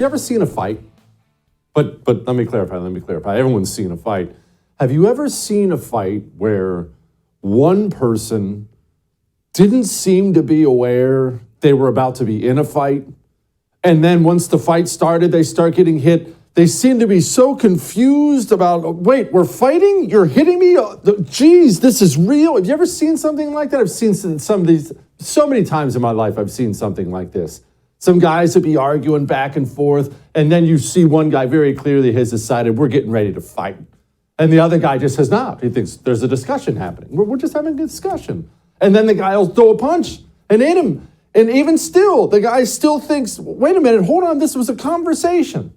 You ever seen a fight? But let me clarify. Everyone's seen a fight. Have you ever seen a fight where one person didn't seem to be aware they were about to be in a fight? And then once the fight started, they start getting hit. They seem to be so confused about, wait, we're fighting? You're hitting me? Geez, this is real. Have you ever seen something like that? I've seen some of these, so many times in my life, I've seen something like this. Some guys would be arguing back and forth, and then you see one guy very clearly has decided we're getting ready to fight. And the other guy just says, nah, he thinks there's a discussion happening. We're just having a discussion. And then the guy will throw a punch and hit him. And even still, the guy still thinks, wait a minute, hold on, this was a conversation.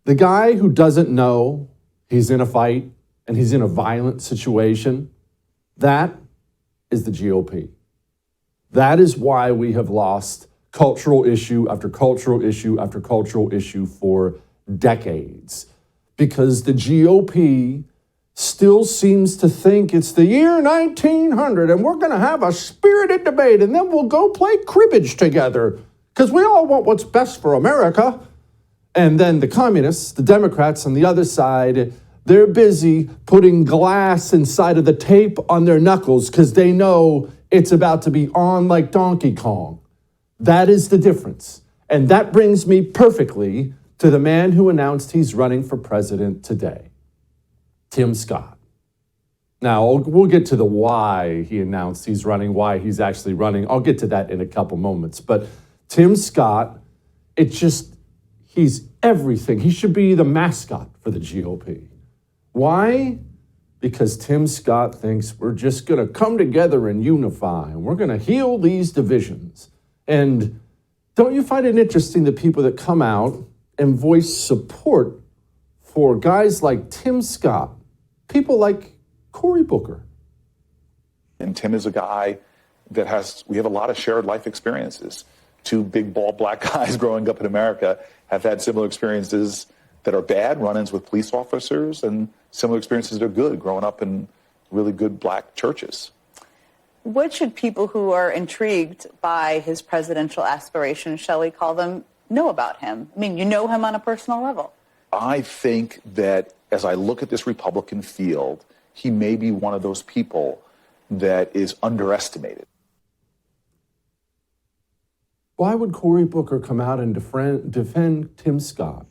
The guy who doesn't know he's in a fight and he's in a violent situation, that is the GOP. That is why we have lost cultural issue after cultural issue after cultural issue for decades. Because the GOP still seems to think it's the year 1900 and we're going to have a spirited debate and then we'll go play cribbage together because we all want what's best for America. And then the communists, the Democrats on the other side, they're busy putting glass inside of the tape on their knuckles because they know it's about to be on like Donkey Kong. That is the difference. And that brings me perfectly to the man who announced he's running for president today, Tim Scott. Now, we'll get to the why he announced he's running, why he's actually running. I'll get to that in a couple moments. But Tim Scott, he's everything. He should be the mascot for the GOP. Why? Because Tim Scott thinks we're just going to come together and unify, and we're going to heal these divisions. And don't you find it interesting that people that come out and voice support for guys like Tim Scott, people like Cory Booker? And Tim is a guy that we have a lot of shared life experiences. Two big, bald, black guys growing up in America have had similar experiences that are bad, run-ins with police officers, and similar experiences that are good, growing up in really good black churches. What should people who are intrigued by his presidential aspirations, shall we call them, know about him? I mean, you know him on a personal level. I think that as I look at this Republican field, he may be one of those people that is underestimated. Why would Cory Booker come out and defend Tim Scott?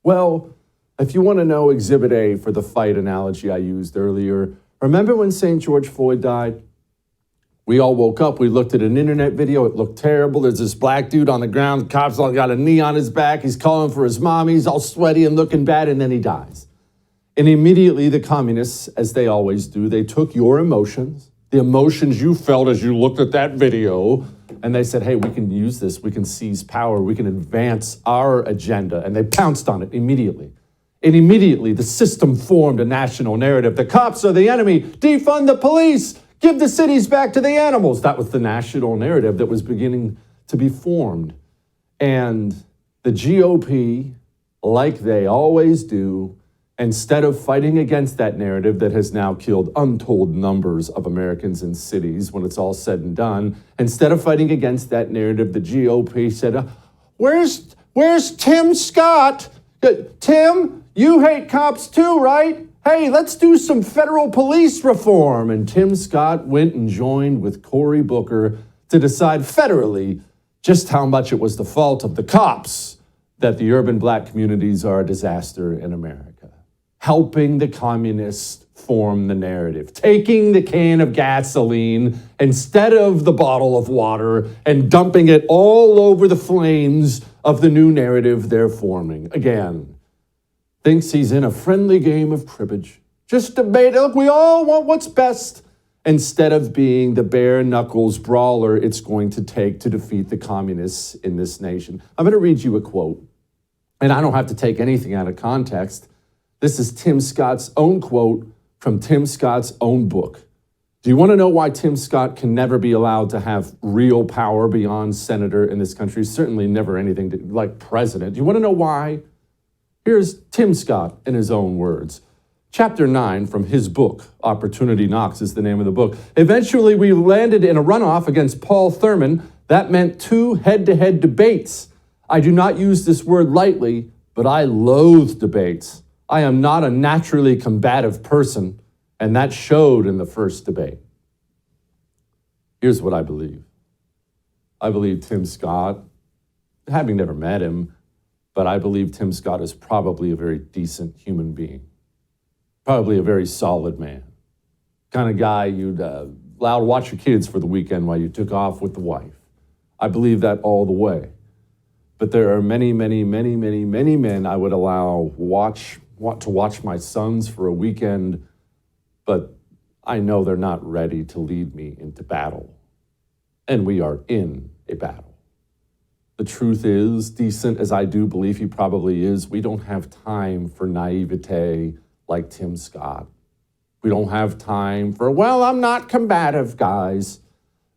Well, if you want to know Exhibit A for the fight analogy I used earlier, remember when St. George Floyd died? We all woke up, we looked at an internet video, it looked terrible. There's this black dude on the ground, the cop's all got a knee on his back, he's calling for his mom, he's all sweaty and looking bad, and then he dies. And immediately the communists, as they always do, they took your emotions, the emotions you felt as you looked at that video, and they said, hey, we can use this, we can seize power, we can advance our agenda. And they pounced on it immediately. And immediately the system formed a national narrative. The cops are the enemy, defund the police, give the cities back to the animals. That was the national narrative that was beginning to be formed. And the GOP, like they always do, instead of fighting against that narrative that has now killed untold numbers of Americans in cities when it's all said and done, instead of fighting against that narrative, the GOP said, where's Tim Scott? Tim, you hate cops too, right? Hey, let's do some federal police reform. And Tim Scott went and joined with Cory Booker to decide federally just how much it was the fault of the cops that the urban black communities are a disaster in America. Helping the communists form the narrative, taking the can of gasoline instead of the bottle of water and dumping it all over the flames of the new narrative they're forming. Again, thinks he's in a friendly game of cribbage. Just debate, look, we all want what's best, instead of being the bare knuckles brawler it's going to take to defeat the communists in this nation. I'm going to read you a quote, and I don't have to take anything out of context. This is Tim Scott's own quote from Tim Scott's own book. Do you want to know why Tim Scott can never be allowed to have real power beyond senator in this country? Certainly never anything like president. Do you want to know why? Here's Tim Scott in his own words. Chapter 9 from his book, Opportunity Knocks is the name of the book. Eventually, we landed in a runoff against Paul Thurman. That meant 2 head-to-head debates. I do not use this word lightly, but I loathe debates. I am not a naturally combative person, and that showed in the first debate. Here's what I believe. I believe Tim Scott, having never met him, but I believe Tim Scott is probably a very decent human being, probably a very solid man, kind of guy you'd allow to watch your kids for the weekend while you took off with the wife. I believe that all the way. But there are many, many, many, many, many men I would want to watch my sons for a weekend, but I know they're not ready to lead me into battle. And we are in a battle. The truth is, decent as I do believe he probably is, we don't have time for naivete like Tim Scott. We don't have time for, well, I'm not combative, guys.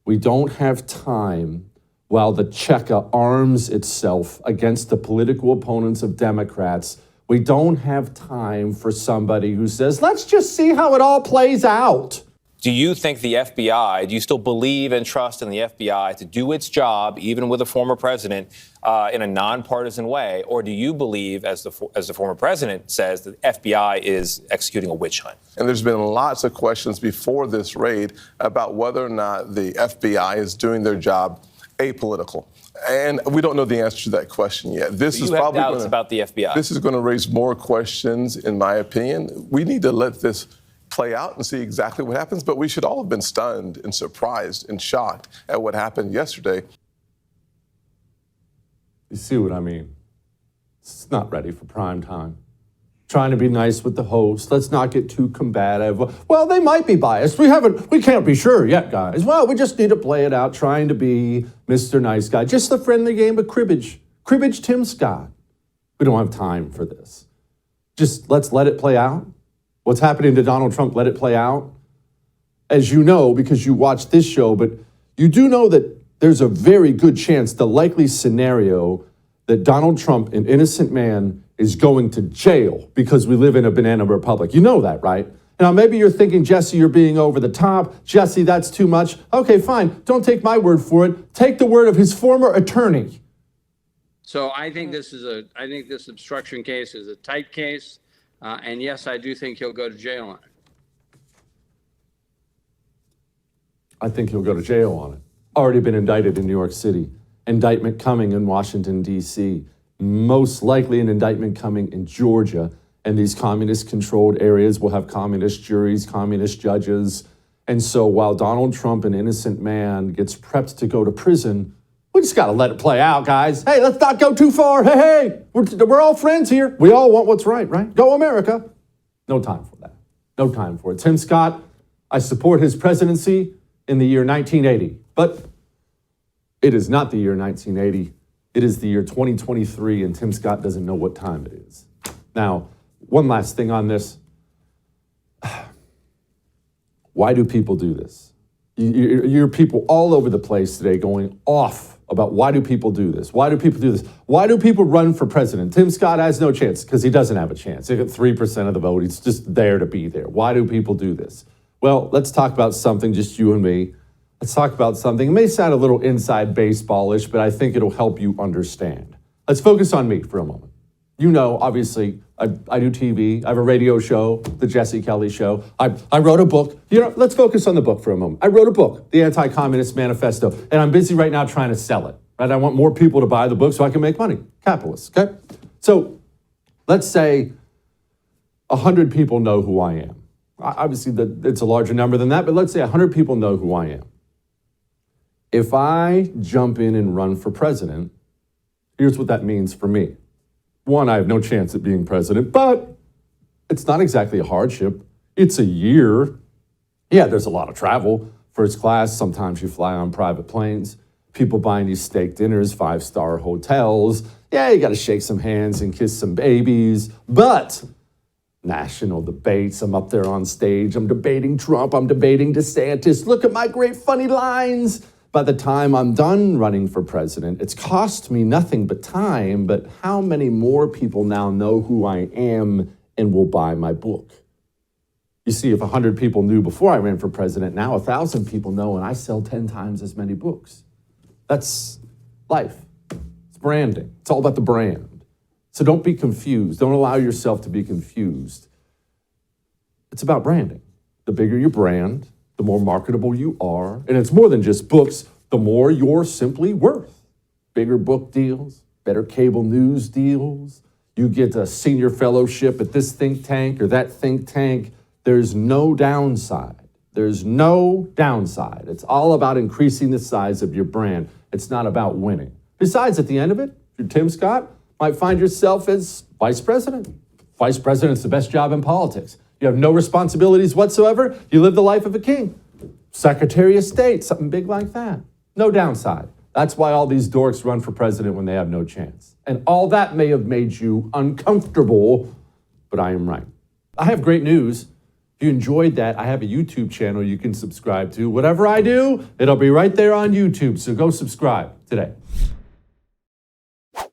We don't have time while the Cheka arms itself against the political opponents of Democrats. We don't have time for somebody who says, let's just see how it all plays out. Do you think the FBI, do you still believe and trust in the FBI to do its job, even with a former president, in a nonpartisan way? Or do you believe, as the former president says, that the FBI is executing a witch hunt? And there's been lots of questions before this raid about whether or not the FBI is doing their job apolitical. And we don't know the answer to that question yet. This is probably doubts about the FBI. This is going to raise more questions, in my opinion. We need to let this play out and see exactly what happens, but we should all have been stunned and surprised and shocked at what happened yesterday. You see what I mean? It's not ready for prime time. Trying to be nice with the host. Let's not get too combative. Well, they might be biased. We can't be sure yet, guys. Well, we just need to play it out, trying to be Mr. Nice Guy. Just the friendly game of cribbage. Cribbage Tim Scott. We don't have time for this. Just let's let it play out. What's happening to Donald Trump, let it play out. As you know, because you watch this show, but you do know that there's a very good chance, the likely scenario, that Donald Trump, an innocent man, is going to jail because we live in a banana republic. You know that, right? Now, maybe you're thinking, Jesse, you're being over the top. Jesse, that's too much. Okay, fine. Don't take my word for it. Take the word of his former attorney. So I think this obstruction case is a tight case. And yes, I do think he'll go to jail on it. I think he'll go to jail on it. Already been indicted in New York City. Indictment coming in Washington, D.C. Most likely an indictment coming in Georgia. And these communist-controlled areas will have communist juries, communist judges. And so while Donald Trump, an innocent man, gets prepped to go to prison, we just got to let it play out, guys. Hey, let's not go too far. Hey, we're all friends here. We all want what's right? Go America. No time for that. No time for it. Tim Scott, I support his presidency in the year 1980. But it is not the year 1980. It is the year 2023, and Tim Scott doesn't know what time it is. Now, one last thing on this. Why do people do this? You're people all over the place today going off about why do people do this? Why do people do this? Why do people run for president? Tim Scott has no chance because he doesn't have a chance. He got 3% of the vote. He's just there to be there. Why do people do this? Well, let's talk about something, just you and me. Let's talk about something. It may sound a little inside baseball-ish, but I think it'll help you understand. Let's focus on me for a moment. You know, obviously, I do TV. I have a radio show, The Jesse Kelly Show. I wrote a book. You know, let's focus on the book for a moment. I wrote a book, The Anti-Communist Manifesto, and I'm busy right now trying to sell it. Right? I want more people to buy the book so I can make money. Capitalists, okay? So let's say 100 people know who I am. Obviously, it's a larger number than that, but let's say 100 people know who I am. If I jump in and run for president, here's what that means for me. One, I have no chance at being president, but it's not exactly a hardship. It's a year. Yeah, there's a lot of travel. First class, sometimes you fly on private planes. People buying you steak dinners, 5-star hotels. Yeah, you got to shake some hands and kiss some babies. But national debates, I'm up there on stage. I'm debating Trump. I'm debating DeSantis. Look at my great funny lines. By the time I'm done running for president, it's cost me nothing but time, but how many more people now know who I am and will buy my book? You see, if 100 people knew before I ran for president, now 1,000 people know, and I sell 10 times as many books. That's life. It's It's branding. It's all about the brand. So don't be confused. Don't allow yourself to be confused. It's about branding. The bigger your brand, the more marketable you are. And it's more than just books, the more you're simply worth. Bigger book deals, better cable news deals. You get a senior fellowship at this think tank or that think tank. There's no downside. There's no downside. It's all about increasing the size of your brand. It's not about winning. Besides, at the end of it, if you're Tim Scott, might find yourself as vice president. Vice president's the best job in politics. You have no responsibilities whatsoever. You live the life of a king. Secretary of State, something big like that. No downside. That's why all these dorks run for president when they have no chance. And all that may have made you uncomfortable, but I am right. I have great news. If you enjoyed that, I have a YouTube channel you can subscribe to. Whatever I do, it'll be right there on YouTube, so go subscribe today.